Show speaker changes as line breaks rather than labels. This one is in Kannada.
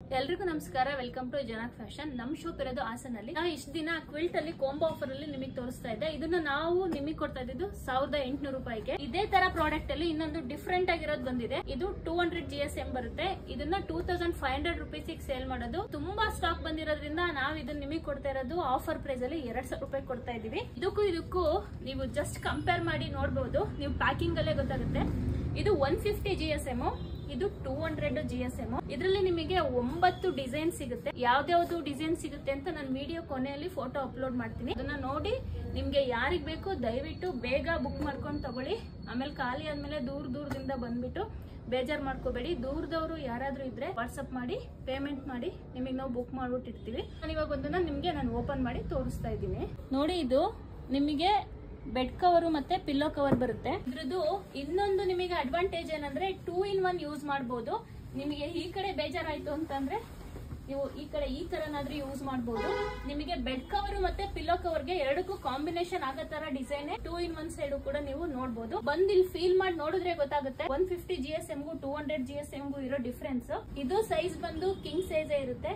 ಎಲ್ರಿಗೂ ನಮಸ್ಕಾರ. ವೆಲ್ಕಮ್ ಟು ಜನಕ್ ಫ್ಯಾಷನ್. ನಮ್ ಶಾಪ್ ಇರೋದು ಹಾಸನಲ್ಲಿ. ನಾವು ಇಷ್ಟ ದಿನ ಕ್ವಿಲ್ಟ್ ಅಲ್ಲಿ ಕಾಂಬೋ ಆಫರ್ ಅಲ್ಲಿ ನಿಮಗೆ ತೋರಿಸ್ತಾ ಇದ್ದೆ. ಇದನ್ನ ನಾವು ನಿಮಗೆ ಕೊಡ್ತಾ ಇದ್ದು 1800 ರೂಪಾಯಿಗೆ. ಇದೇ ತರ ಪ್ರಾಡಕ್ಟ್ ಅಲ್ಲಿ ಇನ್ನೊಂದು ಡಿಫ್ರೆಂಟ್ ಆಗಿರೋದು ಬಂದಿದೆ. ಇದು 200 GSM ಬರುತ್ತೆ. ಇದನ್ನ 2500 ರೂಪೀಸ್ ಸೇಲ್ ಮಾಡೋದು. ತುಂಬಾ ಸ್ಟಾಕ್ ಬಂದಿರೋದ್ರಿಂದ ನಾವು ಇದನ್ನ ನಿಮಗೆ ಕೊಡ್ತಾ ಇರೋದು ಆಫರ್ ಪ್ರೈಸ್ ಅಲ್ಲಿ 2000 ರೂಪಾಯಿ ಕೊಡ್ತಾ ಇದೀವಿ. ಇದಕ್ಕೂ ನೀವು ಜಸ್ಟ್ ಕಂಪೇರ್ ಮಾಡಿ ನೋಡಬಹುದು. ನೀವು ಪ್ಯಾಕಿಂಗ್ ಅಲ್ಲೇ ಗೊತ್ತಾಗುತ್ತೆ. ಇದು 150 GSM, ಇದು 200 GSM. ಇದರಲ್ಲಿ ನಿಮಗೆ 9 ಡಿಸೈನ್ ಸಿಗುತ್ತೆ. ಯಾವ್ದಾವ್ದು ಡಿಸೈನ್ ಸಿಗುತ್ತೆ ಅಂತ ನಾನು ವಿಡಿಯೋ ಕೊನೆಯಲ್ಲಿ ಫೋಟೋ ಅಪ್ಲೋಡ್ ಮಾಡ್ತೀನಿ. ಅದನ್ನ ನೋಡಿ ನಿಮ್ಗೆ ಯಾರಿಗ್ ಬೇಕು ದಯವಿಟ್ಟು ಬೇಗ ಬುಕ್ ಮಾಡ್ಕೊಂಡು ತಗೊಳ್ಳಿ. ಆಮೇಲೆ ಖಾಲಿ ಆದ್ಮೇಲೆ ದೂರದಿಂದ ಬಂದ್ಬಿಟ್ಟು ಬೇಜಾರ್ ಮಾಡ್ಕೋಬೇಡಿ. ದೂರದವರು ಯಾರಾದ್ರೂ ಇದ್ರೆ ವಾಟ್ಸ್ಆಪ್ ಮಾಡಿ ಪೇಮೆಂಟ್ ಮಾಡಿ ನಿಮಗೆ ನಾವು ಬುಕ್ ಮಾಡ್ಬಿಟ್ಟಿರ್ತೀವಿ. ನಾನು ಇವಾಗ ಒಂದನ್ನ ನಿಮ್ಗೆ ನಾನು ಓಪನ್ ಮಾಡಿ ತೋರಿಸ್ತಾ ಇದ್ದೀನಿ. ನೋಡಿ, ಇದು ನಿಮಗೆ ಬೆಡ್ ಕವರ್ ಮತ್ತೆ ಪಿಲ್ಲೋ ಕವರ್ ಬರುತ್ತೆ. ಇದ್ರದ್ದು ಇನ್ನೊಂದು ನಿಮಗೆ ಅಡ್ವಾಂಟೇಜ್ ಏನಂದ್ರೆ 2 in 1 ಯೂಸ್ ಮಾಡಬಹುದು. ನಿಮಗೆ ಈ ಕಡೆ ಬೇಜಾರಾಯ್ತು ಅಂತಂದ್ರೆ ನೀವು ಈ ಕಡೆ ಈ ತರನಾದ್ರೂ ಯೂಸ್ ಮಾಡಬಹುದು. ನಿಮಗೆ ಬೆಡ್ ಕವರ್ ಮತ್ತೆ ಪಿಲ್ಲೋ ಕವರ್ಗೆ ಎರಡಕ್ಕೂ ಕಾಂಬಿನೇಷನ್ ಆಗೋ ತರ ಡಿಸೈನ್ 2 in 1 ಸೈಡ್ ಕೂಡ ನೀವು ನೋಡಬಹುದು. ಬಂದ್ ಇಲ್ಲಿ ಫೀಲ್ ಮಾಡಿ ನೋಡಿದ್ರೆ ಗೊತ್ತಾಗುತ್ತೆ 150 GSM ಗೂ 200 GSM ಗೂ ಇರೋ ಡಿಫ್ರೆನ್ಸ್. ಇದು ಸೈಜ್ ಬಂದು ಕಿಂಗ್ ಸೈಜ್ ಇರುತ್ತೆ.